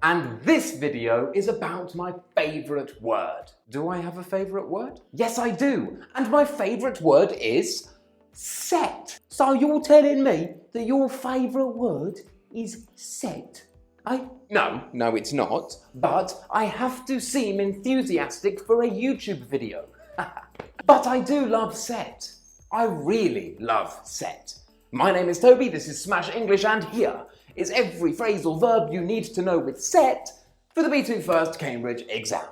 And this video is about my favourite word. Do I have a favourite word? Yes, I do. And my favourite word is set. So you're telling me that your favourite word is set? No, it's not. But I have to seem enthusiastic for a YouTube video. But I do love set. I really love set. My name is Toby, this is Smash English, and here is every phrasal verb you need to know with set for the B2 First Cambridge exam.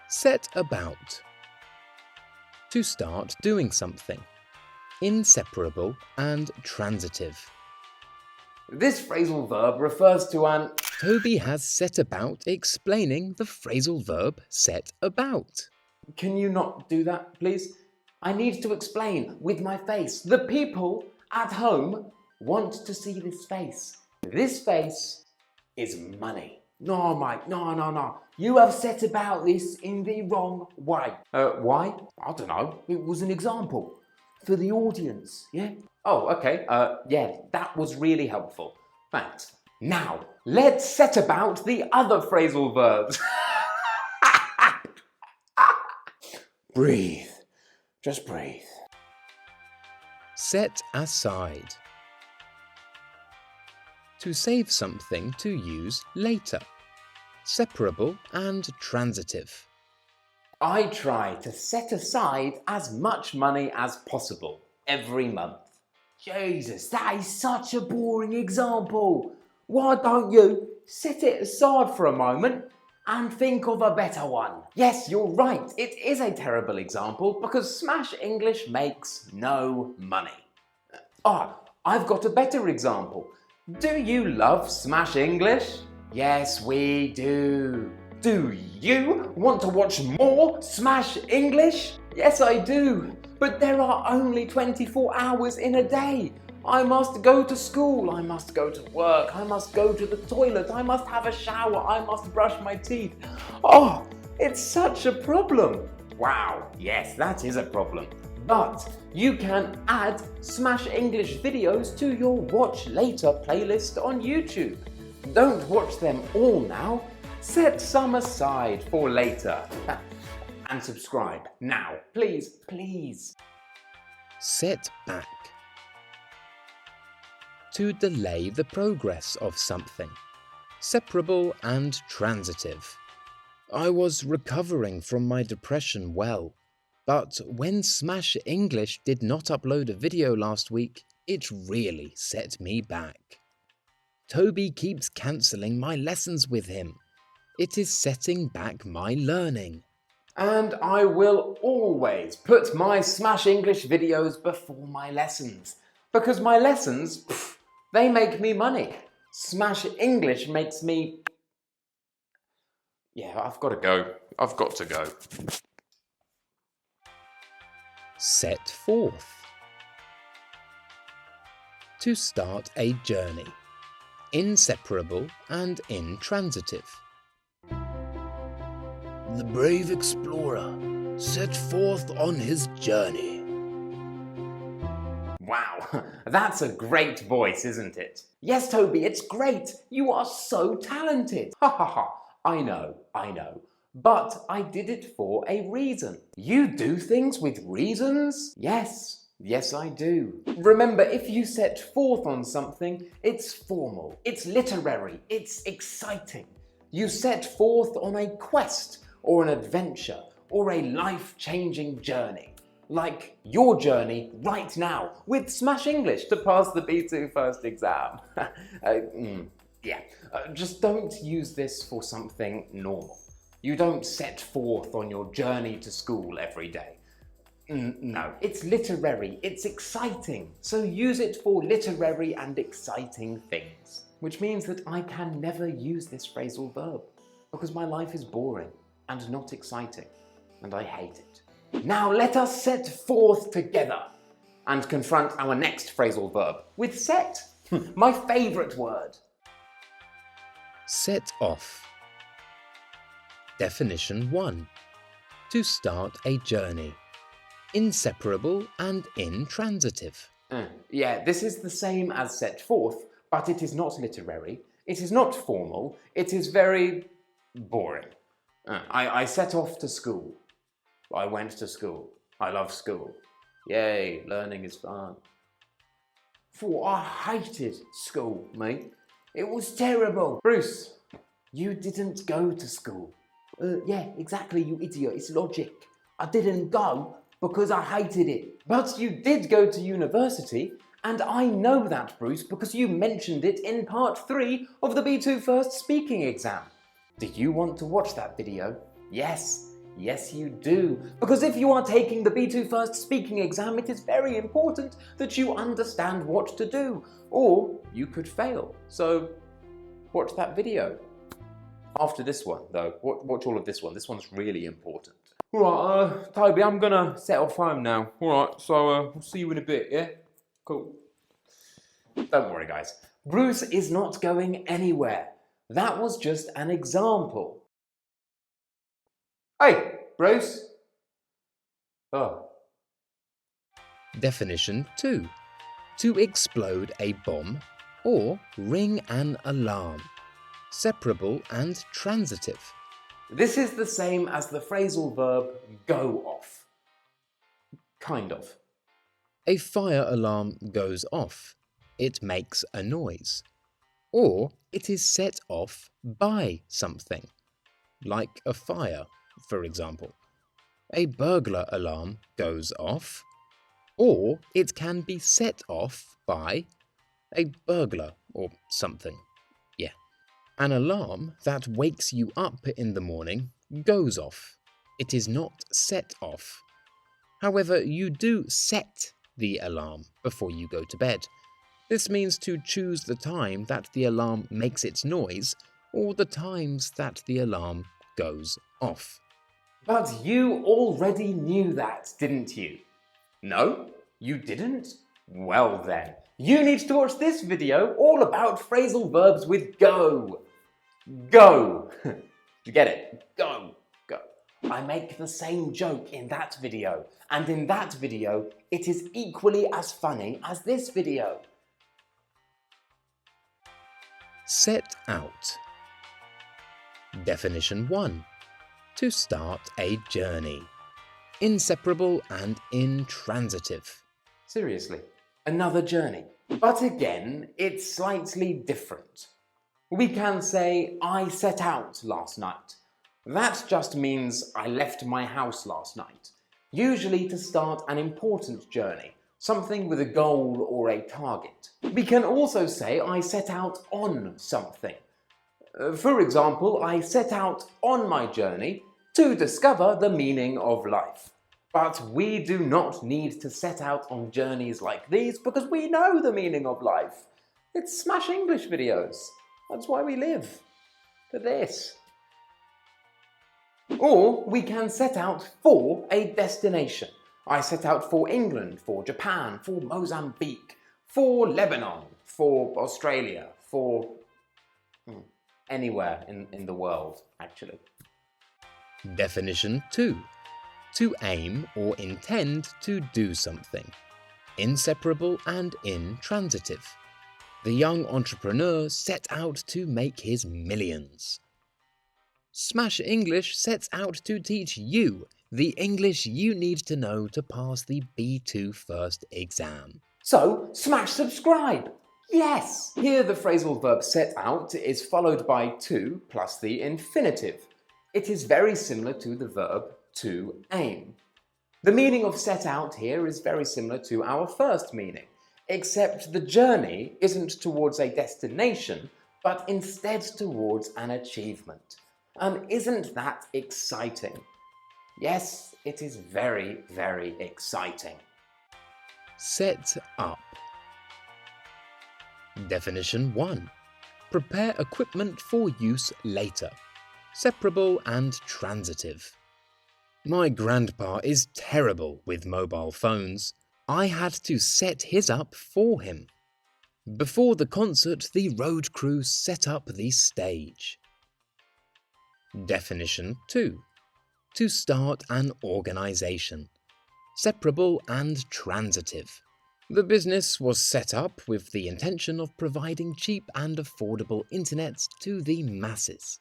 Set about. To start doing something. Inseparable and transitive. This phrasal verb refers to an... Toby has set about explaining the phrasal verb set about. Can you not do that, please? I need to explain with my face. The people at home want to see this face. This face is money. No, mate, no. You have set about this in the wrong way. Why? I don't know. It was an example for the audience, yeah? Oh, okay. Yeah, that was really helpful. Thanks. Now, let's set about the other phrasal verbs. Breathe. Just breathe. Set aside. To save something to use later. Separable and transitive. I try to set aside as much money as possible every month. Jesus, that is such a boring example. Why don't you set it aside for a moment and think of a better one? Yes, you're right. It is a terrible example because Smash English makes no money. I've got a better example. Do you love Smash English? Yes, we do. Do you want to watch more Smash English? Yes, I do. But there are only 24 hours in a day. I must go to school, I must go to work, I must go to the toilet, I must have a shower, I must brush my teeth. Oh, it's such a problem. Wow, yes, that is a problem. But you can add Smash English videos to your Watch Later playlist on YouTube. Don't watch them all now. Set some aside for later. And subscribe now, please. Set back. To delay the progress of something. Separable and transitive. I was recovering from my depression well, but when Smash English did not upload a video last week, it really set me back. Toby keeps cancelling my lessons with him. It is setting back my learning. And I will always put my Smash English videos before my lessons. Because my lessons, they make me money. Smash English makes me... Yeah, I've got to go. Set forth. To start a journey. Inseparable and intransitive. The brave explorer set forth on his journey. Wow, that's a great voice, isn't it? Yes, Toby, it's great. You are so talented. Ha ha ha. I know. But I did it for a reason. You do things with reasons? Yes, I do. Remember, if you set forth on something, it's formal, it's literary, it's exciting. You set forth on a quest or an adventure or a life-changing journey. Like your journey right now with Smash English to pass the B2 First exam. Just don't use this for something normal. You don't set forth on your journey to school every day. No, it's literary, it's exciting, so use it for literary and exciting things. Which means that I can never use this phrasal verb, because my life is boring and not exciting, and I hate it. Now let us set forth together and confront our next phrasal verb with set, my favourite word. Set off. Definition 1. to start a journey. Inseparable and intransitive. Yeah, this is the same as set forth, but it is not literary, it is not formal, it is very boring. I set off to school. I went to school. I love school. Yay, learning is fun. I hated school, mate. It was terrible. Bruce, you didn't go to school. Yeah, exactly, you idiot. It's logic. I didn't go because I hated it. But you did go to university, and I know that, Bruce, because you mentioned it in part 3 of the B2 First Speaking exam. Do you want to watch that video? Yes, you do. Because if you are taking the B2 First Speaking exam, it is very important that you understand what to do, or you could fail. So, watch that video. After this one, though, watch all of this one. This one's really important. Alright, Toby, I'm gonna set off home now. Alright, so we'll see you in a bit, yeah? Cool. Don't worry, guys. Bruce is not going anywhere. That was just an example. Hey, Bruce. Oh. Definition 2. To explode a bomb or ring an alarm. Separable and transitive. This is the same as the phrasal verb go off. Kind of. A fire alarm goes off. It makes a noise. Or it is set off by something, like a fire, for example. A burglar alarm goes off, or it can be set off by a burglar or something. Yeah. An alarm that wakes you up in the morning goes off. It is not set off. However, you do set the alarm before you go to bed. This means to choose the time that the alarm makes its noise or the times that the alarm goes off. But you already knew that, didn't you? No? You didn't? Well then, you need to watch this video all about phrasal verbs with go. Go. You get it? Go. Go. I make the same joke in that video, and in that video, it is equally as funny as this video. Set out. Definition 1. To start a journey. Inseparable and intransitive. Seriously, another journey. But again, it's slightly different. We can say, I set out last night. That just means I left my house last night, usually to start an important journey, something with a goal or a target. We can also say I set out on something. For example, I set out on my journey to discover the meaning of life. But we do not need to set out on journeys like these because we know the meaning of life. It's Smash English videos. That's why we live. For this. Or we can set out for a destination. I set out for England, for Japan, for Mozambique, for Lebanon, for Australia, for anywhere in the world, actually. Definition 2. To aim or intend to do something. Inseparable and intransitive. The young entrepreneur set out to make his millions. Smash English sets out to teach you the English you need to know to pass the B2 First exam. So, smash subscribe! Yes! Here the phrasal verb set out is followed by to plus the infinitive. It is very similar to the verb to aim. The meaning of set out here is very similar to our first meaning, except the journey isn't towards a destination, but instead towards an achievement. And isn't that exciting? Yes, it is very, very exciting. Set up. Definition 1. Prepare equipment for use later. Separable and transitive. My grandpa is terrible with mobile phones. I had to set his up for him. Before the concert, the road crew set up the stage. Definition 2. to start an organisation. Separable and transitive. The business was set up with the intention of providing cheap and affordable internet to the masses.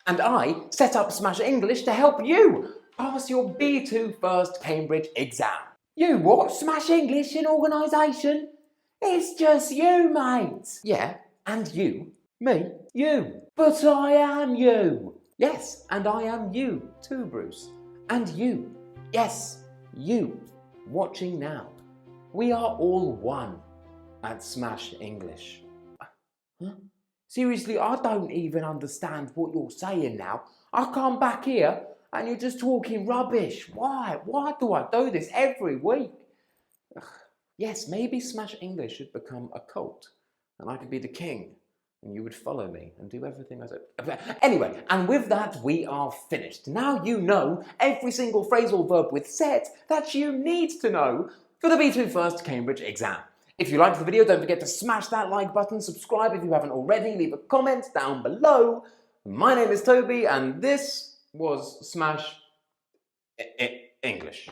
And I set up Smash English to help you pass your B2 First Cambridge exam. You what? Smash English in organisation? It's just you, mate. Yeah, and you. Me? You. But I am you. Yes, and I am you too, Bruce. And you. Yes, you. Watching now. We are all one at Smash English. Huh? Seriously, I don't even understand what you're saying now. I come back here and you're just talking rubbish. Why? Why do I do this every week? Ugh. Yes, maybe Smash English should become a cult and I could be the king and you would follow me and do everything I said. Anyway, and with that, we are finished. Now you know every single phrasal verb with set that you need to know for the B2 First Cambridge exam. If you liked the video, don't forget to smash that like button, subscribe if you haven't already, leave a comment down below. My name is Toby and this was Smash English.